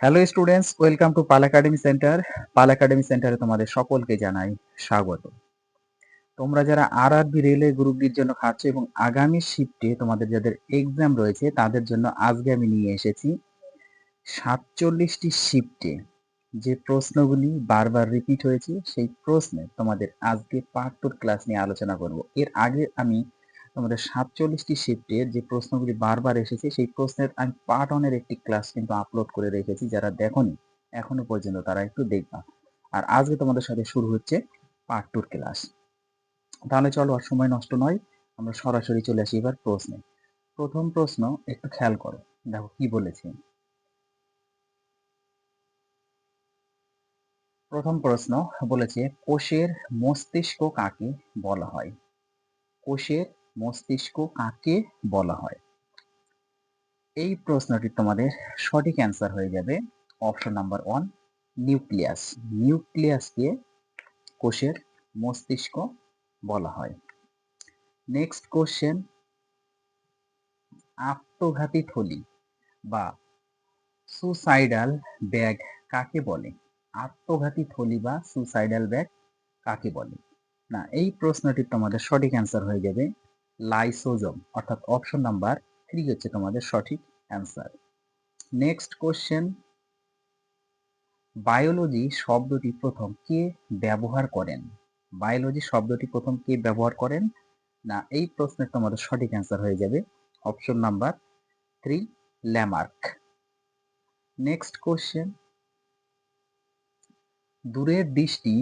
Hello students, welcome to Pal academy centre. Pal academy সেন্টারে তোমাদের সকলকে জানাই স্বাগত। তোমরা যারা আরআরবি রেলওয়ে গ্রুপ ডির জন্য খাচ্ছ এবং আগামী শিফটে তোমাদের যাদের এক্সাম রয়েছে তাদের জন্য আজকে আমি নিয়ে এসেছি 47টি শিফটে যে প্রশ্নগুলি বারবার রিপিট হয়েছে সেই প্রশ্নে তোমাদের আজকে পার্ট টুর ক্লাস নিয়ে আলোচনা করব। এর আগে আমি তোমাদের 47টি শিফটের যে প্রশ্নগুলি বারবার এসেছে সেই প্রশ্নের আমি পার্ট ওয়ানের একটি ক্লাস কিন্তু আপলোড করে রেখেছি। যারা দেখোনি এখনো পর্যন্ত তারা একটু দেখবা। আর আজকে তোমাদের সাথে শুরু হচ্ছে পার্ট টুর ক্লাস। তাহলে চলো আর সময় নষ্ট নয়, আমরা সরাসরি চলে আসি এবার প্রশ্নে। প্রথম প্রশ্ন একটু খেয়াল করো, দেখো কি বলেছে। প্রথম প্রশ্ন বলেছে কোষের মস্তিষ্ক কাকে বলা হয়? কোষের মস্তিষ্ক কাকে বলা হয়? এই প্রশ্নটির তোমাদের সঠিক অ্যান্সার হয়ে যাবে অপশন নাম্বার 1, নিউক্লিয়াস। নিউক্লিয়াসকে কোষের মস্তিষ্ক বলা হয়। নেক্সট কোশ্চেন, আত্মঘাতী থলি বা সুসাইডাল ব্যাগ কাকে বলে? আত্মঘাতী থলি বা সুসাইডাল ব্যাগ কাকে বলে? না, এই প্রশ্নটির তোমাদের সঠিক অ্যান্সার হয়ে যাবে লাইসোজোম, অর্থাৎ অপশন নাম্বার 3 হচ্ছে তোমাদের সঠিক অ্যান্সার। নেক্সট কোশ্চেন, বায়োলজি শব্দটি প্রথম কে ব্যবহার করেন? বায়োলজি শব্দটি প্রথম কে ব্যবহার করেন? না, এই প্রশ্নের তোমাদের সঠিক অ্যান্সার হয়ে যাবে option number 3, Lamarck. Next question, দূরের দৃষ্টি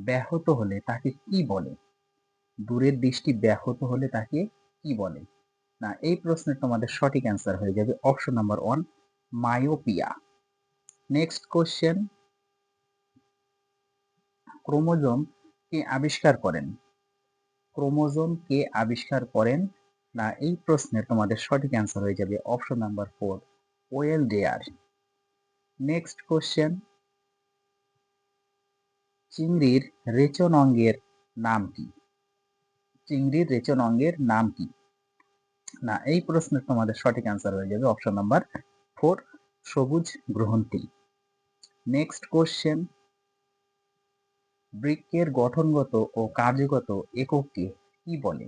ব্যাহত হলে তাকে কি বলে? দূরের দৃষ্টি ব্যাহত হলে তাকে কি বলে? না, এই প্রশ্নের তোমাদের সঠিক অ্যান্সার হয়ে যাবে option number 1, myopia. Next question, chromosome কে আবিষ্কার করেন? ক্রোমোজোম কে আবিষ্কার করেন? না, এই প্রশ্নের তোমাদের সঠিক অ্যান্সার হয়ে যাবে option number 4, well there. Next question, চিংড়ির রেচন অঙ্গের নাম কি? চিংড়ির রেচন অঙ্গের নাম কি? না, এই প্রশ্নের তোমাদের সঠিক অ্যান্সার হয়ে যাবে অপশন নাম্বার 4, সবুজ গ্রহণটি। নেক্সট কোশ্চেন, বৃক্কের গঠনগত ও কার্যগত একককে কি বলে?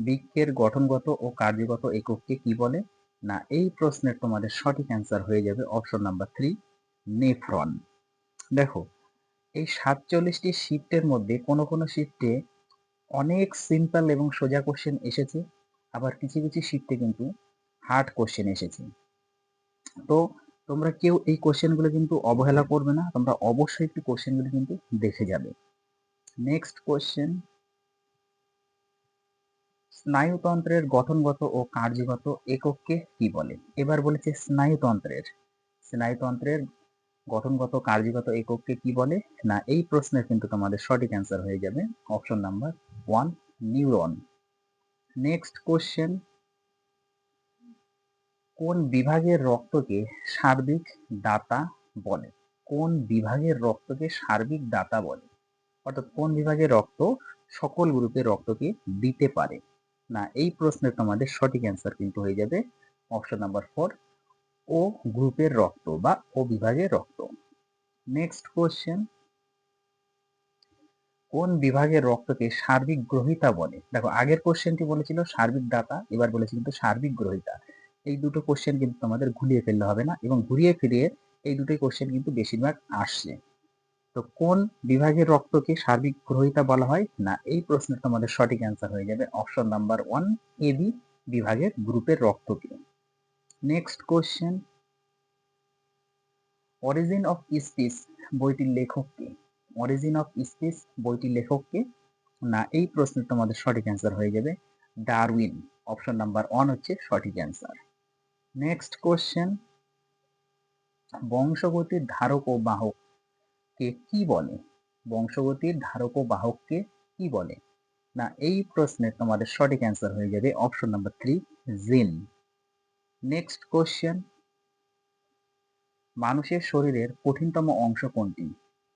বৃক্কের গঠনগত ও কার্যগত একককে কি বলে? না, এই প্রশ্নের তোমাদের সঠিক অ্যান্সার হয়ে যাবে অপশন নাম্বার 3, নেফ্রন। দেখো, এই 47টি শিফটের মধ্যে কোনো কোনো শিফটে অনেক সিম্পল এবং সোজা কোশ্চেন এসেছে, আবার কিছু কিছু শিফটে কিন্তু হার্ড কোশ্চেন এসেছে। তো তোমরা কেউ এই কোশ্চেনগুলো কিন্তু অবহেলা করবে না, তোমরা অবশ্যই একটু কোশ্চেনগুলো কিন্তু দেখে যাবে। নেক্সট কোশ্চেন, স্নায়ুতন্ত্রের গঠনগত ও কার্যগত একককে কি বলে? এবার বলেছে স্নায়ুতন্ত্রের গঠনগত কার্যগত একককে কি বলে? না, এই প্রশ্নের কিন্তু তোমাদের সঠিক অ্যান্সার হয়ে যাবে option number 1, neuron. Next question, কোন বিভাগের রক্তকে সার্বিক দাতা বলে? কোন বিভাগের রক্তকে সার্বিক দাতা বলে? অর্থাৎ কোন বিভাগের রক্ত সকল গ্রুপের রক্তকে দিতে পারে? না, এই প্রশ্নের তোমাদের সঠিক অ্যান্সার কিন্তু হয়ে যাবে অপশন নাম্বার 4, ও গ্রুপের রক্ত বা ও বিভাগের রক্ত। নেক্সট কোশ্চেন, কোন বিভাগের রক্তকে সার্বিক গ্রহিতা বলে? দেখো, আগের কোশ্চেনটি বলেছিল সার্বিক দাতা, এবার বলেছে কিন্তু সার্বিক গ্রহিতা। এই দুটো কোশ্চেন কিন্তু তোমাদের ঘুরিয়ে ফেললে হবে না, এবং ঘুরিয়ে ফিরিয়ে এই দুটোই কোশ্চেন কিন্তু বেশিরভাগ আসছে। তো কোন বিভাগের রক্তকে সার্বিক গ্রহিতা বলা হয়? না, এই প্রশ্নের তোমাদের সঠিক অ্যান্সার হয়ে যাবে অপশন নাম্বার 1, এবি বিভাগের গ্রুপের রক্তকে। Next question, origin of speech বইটির লেখক কে? অরিজিন অফ স্পিচ বইটির লেখক কে? না, এই প্রশ্নের তোমাদের সঠিক অ্যান্সার হয়ে যাবে ডারউইন। অপশন নাম্বার 1 হচ্ছে সঠিক অ্যান্সার। নেক্সট কোশ্চেন, বংশগতির ধারক ও বাহক কে কি বলে? বংশগতির ধারক ও বাহককে কি বলে? না, এই প্রশ্নের তোমাদের সঠিক অ্যান্সার হয়ে যাবে অপশন নাম্বার 3, জিন। নেক্সট কোশ্চেন, মানুষের শরীরের কঠিনতম অংশ কোনটি?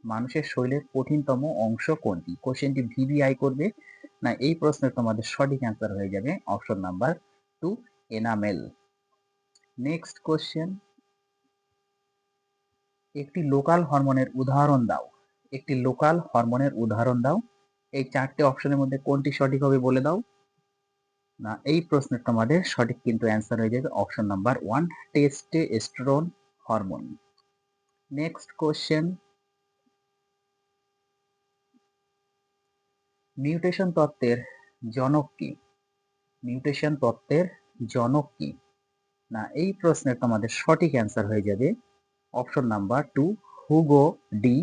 মানুষের শরীরের কঠিনতম অংশ কোনটি? কোশ্চেনটি ভিভিআই করবে। না, এই প্রশ্নের তোমাদের সঠিক অ্যান্সার হয়ে যাবে option number 2, enamel. Next question, একটি লোকাল হরমোনের উদাহরণ দাও। একটি লোকাল হরমোনের উদাহরণ দাও। এই 4 টে অপশনের মধ্যে কোনটি সঠিক হবে বলে দাও। না, এই প্রশ্নের তোমাদের সঠিক কিন্তু অ্যান্সার হয়ে যাবে option number 1, testosterone hormone. Next question, mutation তত্ত্বের জনক কি? মিউটেশন তত্ত্বের জনক কি? না, এই প্রশ্নের তোমাদের সঠিক অ্যান্সার হয়ে যাবে option number 2, Hugo de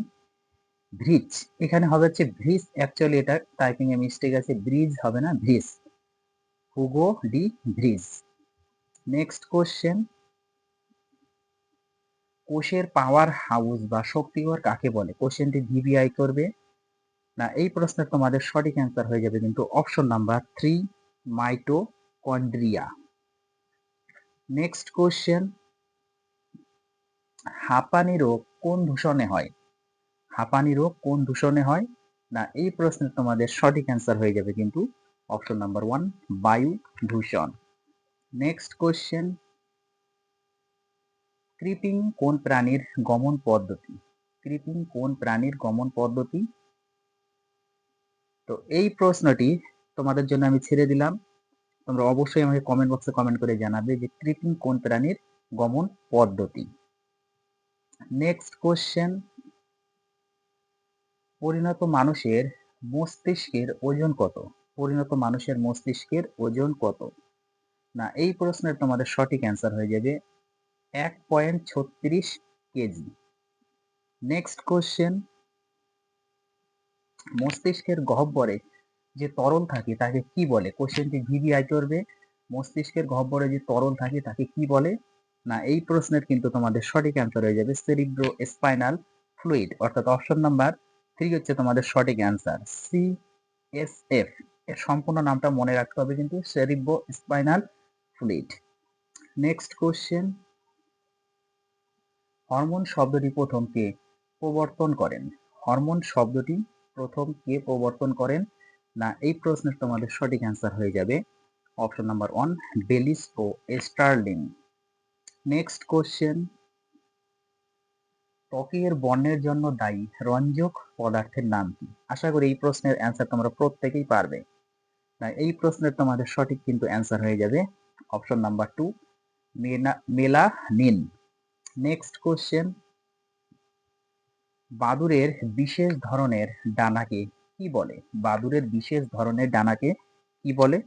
Vries. এখানে হবে হচ্ছে ভ্রিস, অ্যাকচুয়ালি এটা টাইপিং এ মিস্টেক আছে, ব্রিজ হবে না, ভ্রিস, Hugo de Vries. Next question, কোষের পাওয়ার হাউস বা শক্তিঘর কাকে বলে? কোশ্চেনটি ভিভিআই করবে। না, এই প্রশ্নের তোমাদের সঠিক অ্যান্সার হয়ে যাবে কিন্তু option number 3, mitochondria. Next question, হাঁপানি রোগ কোন দূষণে হয়? হাঁপানি রোগ কোন দূষণে হয়? না, এই প্রশ্নের তোমাদের সঠিক অ্যান্সার হয়ে যাবে কিন্তু অপশন নাম্বার 1, বায়ু দূষণ। নেক্সট কোশ্চেন, ক্রিপিং কোন প্রাণীর গমন পদ্ধতি? ক্রিপিং কোন প্রাণীর গমন পদ্ধতি? তো এই প্রশ্নটি তোমাদের জন্য আমি ছেড়ে দিলাম, তোমরা অবশ্যই আমাকে কমেন্ট বক্সে কমেন্ট করে জানাবে যে ক্রিপিং কোন প্রাণীর গমন পদ্ধতি। নেক্সট কোশ্চেন, পরিণত মানুষের মস্তিষ্কের ওজন কত? পরিণত মানুষের মস্তিষ্কের ওজন কত? না, এই প্রশ্নের তোমাদের সঠিক অ্যান্সার হয়ে যাবে 1.36 কেজি। নেক্সট কোশ্চেন, মস্তিষ্কের গহ্বরে যে তরল থাকে তাকে কি বলে? কোশ্চেনটি ভিভিআই করবে। মস্তিষ্কের গহ্বরে যে তরল থাকে তাকে কি বলে? না, এই প্রশ্নের কিন্তু তোমাদের সঠিক অ্যান্সার হয়ে যাবে সেরিব্রো স্পাইনাল ফ্লুইড, অর্থাৎ অপশন নাম্বার 3 হচ্ছে তোমাদের সঠিক অ্যান্সার, সিএসএফ। এর সম্পূর্ণ নামটা মনে রাখতে হবে কিন্তু, cerebro spinal fluid. Next question, hormone শব্দটি প্রথম কে প্রবর্তন করেন? হরমোন শব্দটি প্রথম কে প্রবর্তন করেন? না, এই প্রশ্নের তোমাদের সঠিক অ্যান্সার হয়ে যাবে অপশন নাম্বার 1, বেলিস ও স্টার্লিং। নেক্সট কোশ্চেন, ত্বকের বর্ণের জন্য দায়ী রঞ্জক পদার্থের নাম কি? আশা করি এই প্রশ্নের অ্যান্সার তোমরা প্রত্যেকেই পারবে। না, এই প্রশ্নের তোমাদের সঠিক কিন্তু অ্যান্সার হয়ে যাবে option number 2, melanin. Next question, বাদুড়ের বিশেষ ধরনের ডানাকে কি বলে? বাদুড়ের বিশেষ ধরনের ডানাকে কি বলে?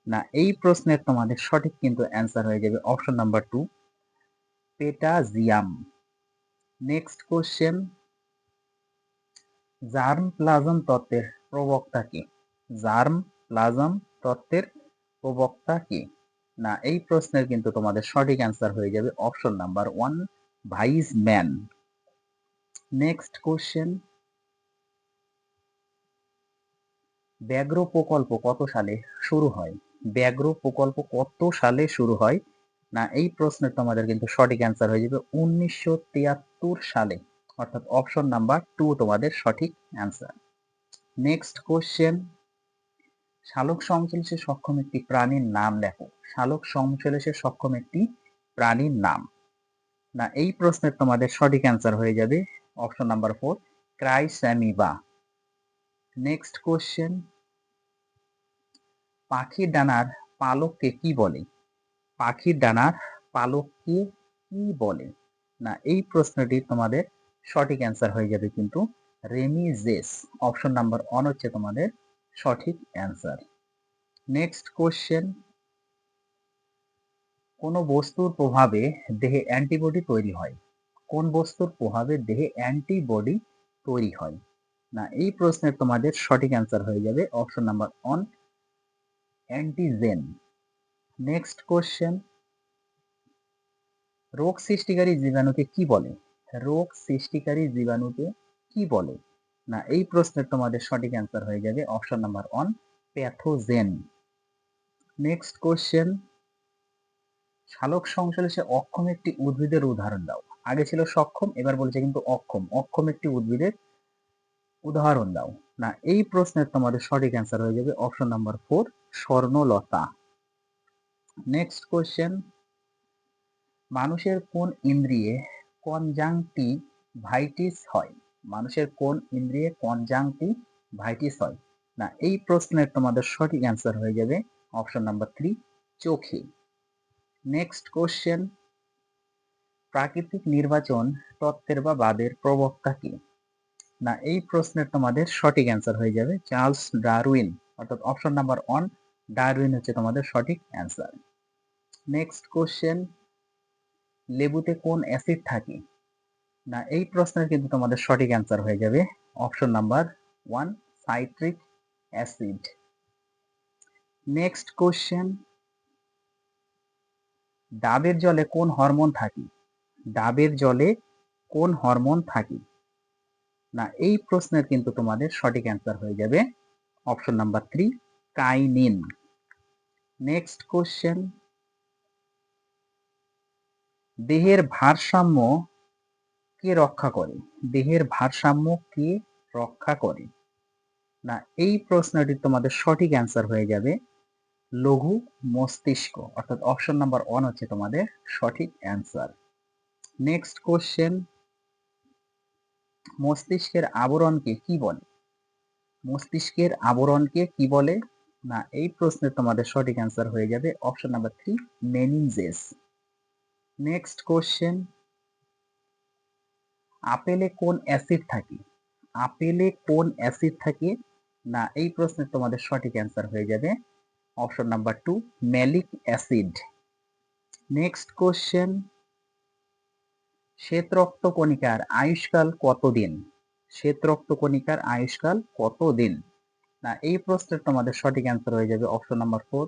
না, এই প্রশ্নের তোমাদের সঠিক কিন্তু অ্যান্সার হয়ে যাবে option number 2, patagium. Next question, germplasm তত্ত্বের প্রবক্তা কে? জার্ম প্লাজম তত্ত্বের প্রবক্তা কে? না, এই প্রশ্নের কিন্তু তোমাদের সঠিক অ্যান্সার হয়ে যাবে option number 1, Weismann. Next question, ব্যাঘ্র প্রকল্প কত সালে শুরু হয়? ব্যাঘ্র প্রকল্প কত সালে শুরু হয়? না, এই প্রশ্নের তোমাদের কিন্তু সঠিক অ্যান্সার হয়ে যাবে 1973 সালে, অর্থাৎ অপশন নাম্বার 2 তোমাদের সঠিক অ্যান্সার। নেক্সট কোশ্চেন, সালোক সংশ্লেষে সক্ষম একটি প্রাণীর নাম লেখো। সালোক সংশ্লেষে সক্ষম একটি প্রাণীর নাম। না, এই প্রশ্নের তোমাদের সঠিক অ্যান্সার হয়ে যাবে অপশন নাম্বার 4, ক্রাইস্যামিবা। নেক্সট কোশ্চেন, পাখির ডানার পালককে কি বলে? পাখির ডানার পালককে কি বলে? না, এই প্রশ্নটি তোমাদের সঠিক অ্যান্সার হয়ে যাবে কিন্তু রেমিজেস, অপশন নাম্বার 1 হচ্ছে তোমাদের সঠিক অ্যান্সার। নেক্সট কোশ্চেন, কোন বস্তুর প্রভাবে দেহে অ্যান্টিবডি তৈরি হয়? কোন বস্তুর প্রভাবে দেহে অ্যান্টিবডি তৈরি হয়? না, এই প্রশ্নের তোমাদের সঠিক অ্যান্সার হয়ে যাবে option number 1, antigen. Next question, রোগ সৃষ্টিকারী জীবাণুকে কি বলে? রোগ সৃষ্টিকারী জীবাণুকে কি বলে? না, এই প্রশ্নের তোমাদের সঠিক অ্যান্সার হয়ে যাবে option number 1, pathogen. Next question, সালোক সংশ্লেষে অক্ষম একটি উদ্ভিদের উদাহরণ দাও। আগে ছিল সক্ষম, এবার বলছে কিন্তু অক্ষম। অক্ষম একটি উদ্ভিদের উদাহরণ দাও। না, এই প্রশ্নের তোমাদের সঠিক অ্যান্সার হয়ে যাবে অপশন নাম্বার 4, স্বর্ণলতা। নেক্সট কোশ্চেন, মানুষের কোন ইন্দ্রিয়ে কনজাংটিভিটিস ভাইটিস হয়? মানুষের কোন ইন্দ্রিয়ে কনজাংক্টিভাইটিস হয়? না এই প্রশ্নের তোমাদের সঠিক অ্যান্সার হয়ে যাবে অপশন নাম্বার 3, চোখে। নেক্সট কোশ্চেন, প্রাকৃতিক নির্বাচন তত্ত্বের বা বাদের প্রবক্তা কে? না এই প্রশ্নের তোমাদের সঠিক অ্যান্সার হয়ে যাবে চার্লস ডারউইন, অর্থাৎ অপশন নাম্বার 1 ডারউইন হচ্ছে তোমাদের সঠিক অ্যান্সার। নেক্সট কোশ্চেন, লেবুতে কোন অ্যাসিড থাকে? না এই প্রশ্নের কিন্তু তোমাদের সঠিক অ্যান্সার হয়ে যাবে option number 1, citric acid. Next question, ডাবের জলে কোন হরমোন থাকে? ডাবের জলে কোন হরমোন থাকে? না এই প্রশ্নের কিন্তু তোমাদের সঠিক অ্যান্সার হয়ে যাবে অপশন নাম্বার 3, কাইনিন। নেক্সট কোশ্চেন, দেহের ভারসাম্য কে রক্ষা করে? দেহের ভারসাম্য কে রক্ষা করে? না এই প্রশ্নটির তোমাদের সঠিক অ্যান্সার হয়ে যাবে লঘু মস্তিষ্ক, অর্থাৎ অপশন নাম্বার 1 হচ্ছে তোমাদের সঠিক অ্যান্সার। নেক্সট কোশ্চেন, মস্তিষ্কের আবরণকে কি বলে? মস্তিষ্কের আবরণকে কি বলে? না এই প্রশ্নের তোমাদের সঠিক অ্যান্সার হয়ে যাবে option number 3, meninges. Next question, আপেলে কোন অ্যাসিড থাকে? আপেলে কোন অ্যাসিড থাকে? না এই প্রশ্নের তোমাদের সঠিক অ্যান্সার হয়ে যাবে option number 2, malic acid. Next question, শ্বেত রক্তকণিকার আয়ুষ্কাল কতদিন? শ্বেত রক্তকণিকার আয়ুষ্কাল কতদিন? না এই প্রশ্নের তোমাদের সঠিক অ্যান্সার হয়ে যাবে অপশন নাম্বার 4,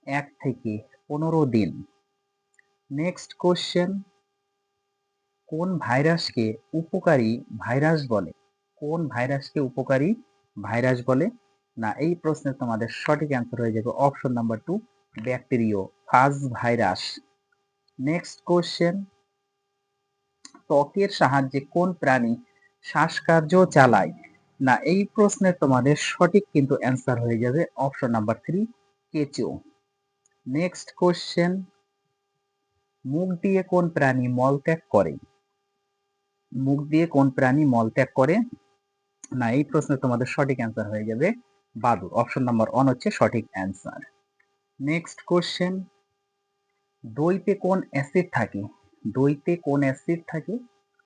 1 থেকে 15 দিন। নেক্সট কোশ্চেন, কোন ভাইরাসকে উপকারী ভাইরাস বলে? কোন ভাইরাসকে উপকারী ভাইরাস বলে? না এই প্রশ্নের তোমাদের সঠিক অ্যান্সার হয়ে যাবে অপশন নাম্বার 2, ব্যাকটেরিও ফাজ ভাইরাস। নেক্সট কোশ্চেন, ত্বকের সাহায্যে কোন প্রাণী শ্বাসকার্য চালায়? না এই প্রশ্নের তোমাদের সঠিক কিন্তু অ্যান্সার হয়ে যাবে অপশন নাম্বার 3, কেঁচো। নেক্সট কোশ্চেন, মুখ দিয়ে কোন প্রাণী মলত্যাগ করে? মুখ দিয়ে কোন প্রাণী মলত্যাগ করে? না এই প্রশ্নের তোমাদের সঠিক অ্যান্সার হয়ে যাবে বাদুড়, অপশন নাম্বার 1 হচ্ছে সঠিক অ্যান্সার। নেক্সট কোশ্চেন, দইতে কোন অ্যাসিড থাকে? দইতে কোন অ্যাসিড থাকে?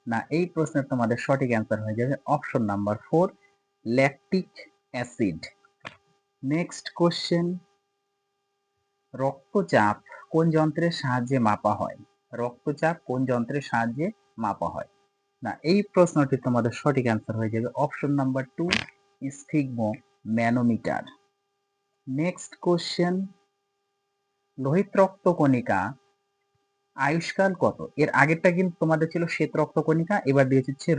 না এই প্রশ্নের তোমাদের সঠিক অ্যান্সার হয়ে যাবে option number 4, lactic acid. Next question, রক্তচাপ কোন যন্ত্রের সাহায্যে মাপা হয়? রক্তচাপ কোন যন্ত্রের সাহায্যে মাপা হয়? না এই প্রশ্নটি তোমাদের সঠিক অ্যান্সার হয়ে যাবে option number 2, sphygmomanometer. Next question, লোহিত রক্তকণিকা আয়ুষ্কাল কত? এর আগেরটা কিন্তু তোমাদের ছিল শ্বেত রক্তকণিকা, এবার দিয়েছে হচ্ছে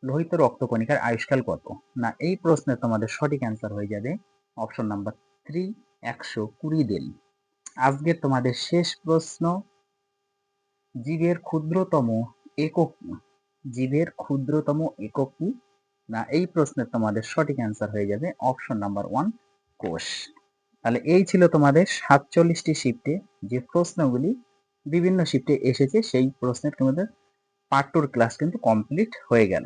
লোহিত রক্তকণিকার আয়ুষ্কাল কত? না এই প্রশ্নে তোমাদের সঠিক অ্যান্সার হয়ে যাবে অপশন নাম্বার 3, 120 দিন। আজকের তোমাদের শেষ প্রশ্ন, জীবের ক্ষুদ্রতম একক কি? জীবের ক্ষুদ্রতম একক কি? না এই প্রশ্নের তোমাদের সঠিক অ্যান্সার হয়ে যাবে অপশন নাম্বার 1, কোষ। তাহলে এই ছিল তোমাদের 47টি শিফটে যে প্রশ্নগুলি বিভিন্ন শিফটে এসেছে, সেই প্রশ্নের তোমাদের পার্ট 2 ক্লাস কিন্তু কমপ্লিট হয়ে গেল।